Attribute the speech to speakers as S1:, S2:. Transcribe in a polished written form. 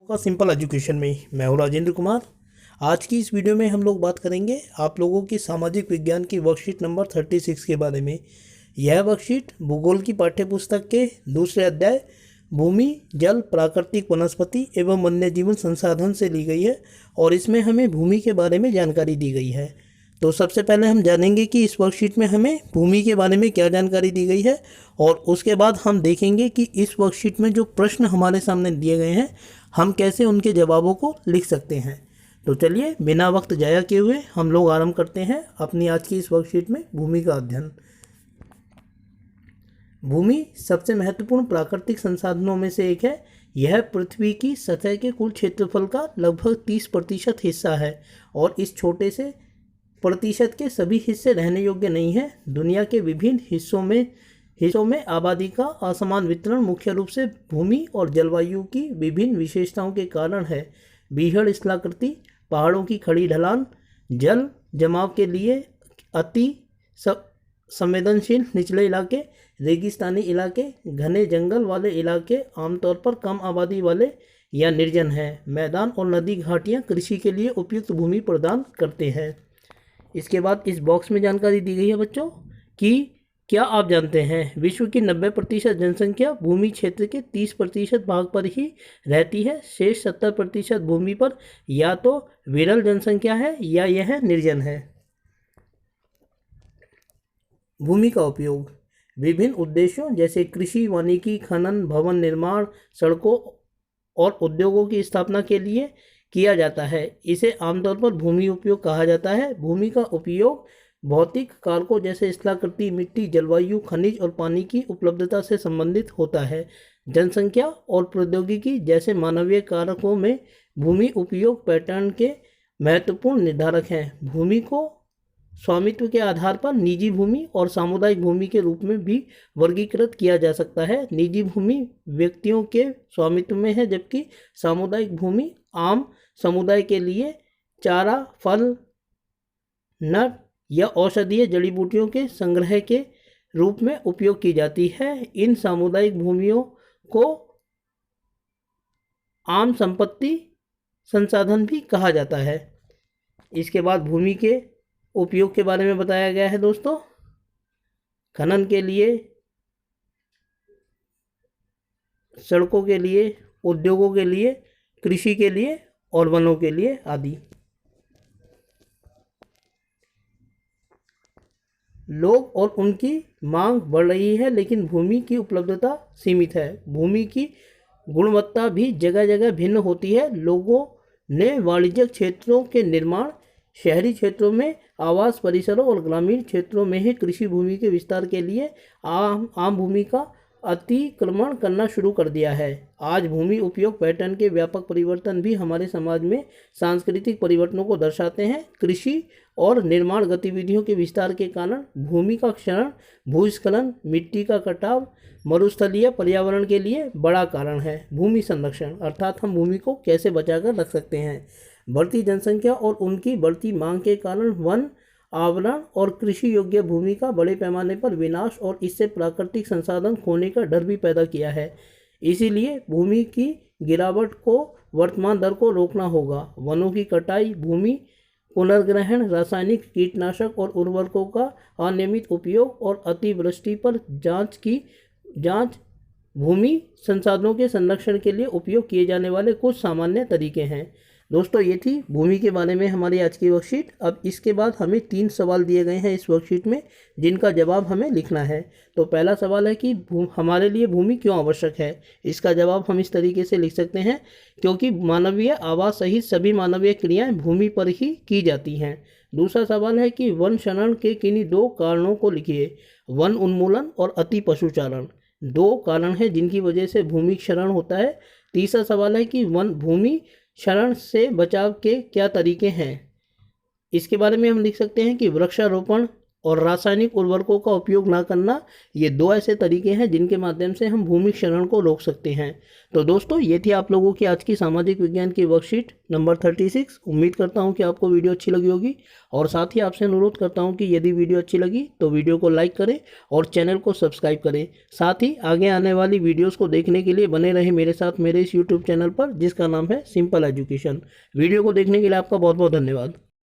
S1: का simple education में मैं हूं राजेंद्र कुमार। आज की इस वीडियो में हम लोग बात करेंगे आप लोगों की सामाजिक विज्ञान की वर्कशीट नंबर 36 के बारे में। यह वर्कशीट भूगोल की पाठ्यपुस्तक के दूसरे अध्याय भूमि, जल, प्राकृतिक वनस्पति एवं वन्य जीवन संसाधन से ली गई है और इसमें हमें भूमि के बारे में जानकारी दी गई है। तो सबसे पहले हम जानेंगे कि इस वर्कशीट में हमें भूमि के बारे में क्या जानकारी दी गई है और उसके बाद हम देखेंगे कि इस वर्कशीट में जो प्रश्न हमारे सामने दिए गए हैं हम कैसे उनके जवाबों को लिख सकते हैं। तो चलिए बिना वक्त जाया किए हुए हम लोग आरंभ करते हैं अपनी आज की इस वर्कशीट में भूमि का अध्ययन। भूमि सबसे महत्वपूर्ण प्राकृतिक संसाधनों में से एक है। यह पृथ्वी की सतह के कुल क्षेत्रफल का लगभग 30% हिस्सा है और इस छोटे से प्रतिशत के सभी हिस्से रहने योग्य नहीं है। दुनिया के विभिन्न हिस्सों में आबादी का असमान वितरण मुख्य रूप से भूमि और जलवायु की विभिन्न विशेषताओं के कारण है। बीहड़ स्थलाकृति, पहाड़ों की खड़ी ढलान, जल जमाव के लिए अति संवेदनशील निचले इलाके, रेगिस्तानी इलाके, घने जंगल वाले इलाके आमतौर पर कम आबादी वाले या निर्जन हैं। मैदान और नदी घाटियाँ कृषि के लिए उपयुक्त भूमि प्रदान करते हैं। इसके बाद इस बॉक्स में जानकारी दी गई है बच्चों कि क्या आप जानते हैं विश्व की 90% जनसंख्या भूमि क्षेत्र के 30% भाग पर ही रहती है। शेष 70% भूमि पर या तो विरल जनसंख्या है या यह निर्जन है। भूमि का उपयोग विभिन्न उद्देश्यों जैसे कृषि, वानिकी, खनन, भवन निर्माण, सड़कों और उद्योगों की स्थापना के लिए किया जाता है। इसे आमतौर पर भूमि उपयोग कहा जाता है। भूमि का उपयोग भौतिक कारकों जैसे स्थलाकृति, मिट्टी, जलवायु, खनिज और पानी की उपलब्धता से संबंधित होता है। जनसंख्या और प्रौद्योगिकी जैसे मानवीय कारकों में भूमि उपयोग पैटर्न के महत्वपूर्ण निर्धारक हैं। भूमि को स्वामित्व के आधार पर निजी भूमि और सामुदायिक भूमि के रूप में भी वर्गीकृत किया जा सकता है। निजी भूमि व्यक्तियों के स्वामित्व में है जबकि सामुदायिक भूमि आम समुदाय के लिए चारा, फल, नट या औषधीय जड़ी बूटियों के संग्रह के रूप में उपयोग की जाती है। इन सामुदायिक भूमियों को आम संपत्ति संसाधन भी कहा जाता है। इसके बाद भूमि के उपयोग के बारे में बताया गया है दोस्तों। खनन के लिए, सड़कों के लिए, उद्योगों के लिए, कृषि के लिए और वनों के लिए आदि। लोग और उनकी मांग बढ़ रही है लेकिन भूमि की उपलब्धता सीमित है। भूमि की गुणवत्ता भी जगह जगह भिन्न होती है। लोगों ने वाणिज्यिक क्षेत्रों के निर्माण, शहरी क्षेत्रों में आवास परिसरों और ग्रामीण क्षेत्रों में ही कृषि भूमि के विस्तार के लिए आम भूमि का अतिक्रमण करना शुरू कर दिया है। आज भूमि उपयोग पैटर्न के व्यापक परिवर्तन भी हमारे समाज में सांस्कृतिक परिवर्तनों को दर्शाते हैं। कृषि और निर्माण गतिविधियों के विस्तार के कारण भूमि का क्षरण, भूस्खलन, मिट्टी का कटाव, मरुस्थलीय पर्यावरण के लिए बड़ा कारण है। भूमि संरक्षण अर्थात हम भूमि को कैसे बचाकर रख सकते हैं। बढ़ती जनसंख्या और उनकी बढ़ती मांग के कारण वन आवरण और कृषि योग्य भूमि का बड़े पैमाने पर विनाश और इससे प्राकृतिक संसाधन खोने का डर भी पैदा किया है। इसीलिए भूमि की गिरावट को वर्तमान दर को रोकना होगा। वनों की कटाई, भूमि पुनर्ग्रहण, रासायनिक कीटनाशक और उर्वरकों का अनियमित उपयोग और अतिवृष्टि पर जांच भूमि संसाधनों के संरक्षण के लिए उपयोग किए जाने वाले कुछ सामान्य तरीके हैं। दोस्तों ये थी भूमि के बारे में हमारी आज की वर्कशीट। अब इसके बाद हमें 3 सवाल दिए गए हैं इस वर्कशीट में जिनका जवाब हमें लिखना है। तो पहला सवाल है कि हमारे लिए भूमि क्यों आवश्यक है। इसका जवाब हम इस तरीके से लिख सकते हैं क्योंकि मानवीय आवास सहित सभी मानवीय क्रियाएं भूमि पर ही की जाती हैं। दूसरा सवाल है कि वन क्षरण के किन्हीं 2 कारणों को लिखिए। वन उन्मूलन और अति पशुचारण 2 कारण हैं जिनकी वजह से भूमि क्षरण होता है। तीसरा सवाल है कि भूमि क्षरण से बचाव के क्या तरीके हैं। इसके बारे में हम लिख सकते हैं कि वृक्षारोपण, और रासायनिक उर्वरकों का उपयोग ना करना, ये दो ऐसे तरीके हैं जिनके माध्यम से हम भूमि क्षरण को रोक सकते हैं। तो दोस्तों, ये थी आप लोगों की आज की सामाजिक विज्ञान की वर्कशीट नंबर 36। उम्मीद करता हूँ कि आपको वीडियो अच्छी लगी होगी, और साथ ही आपसे अनुरोध करता हूँ कि यदि वीडियो अच्छी लगी तो वीडियो को लाइक करें और चैनल को सब्सक्राइब करें। साथ ही आगे आने वाली वीडियोस को देखने के लिए बने रहें मेरे साथ मेरे इस यूट्यूब चैनल पर, जिसका नाम है सिंपल एजुकेशन। वीडियो को देखने के लिए आपका बहुत बहुत धन्यवाद।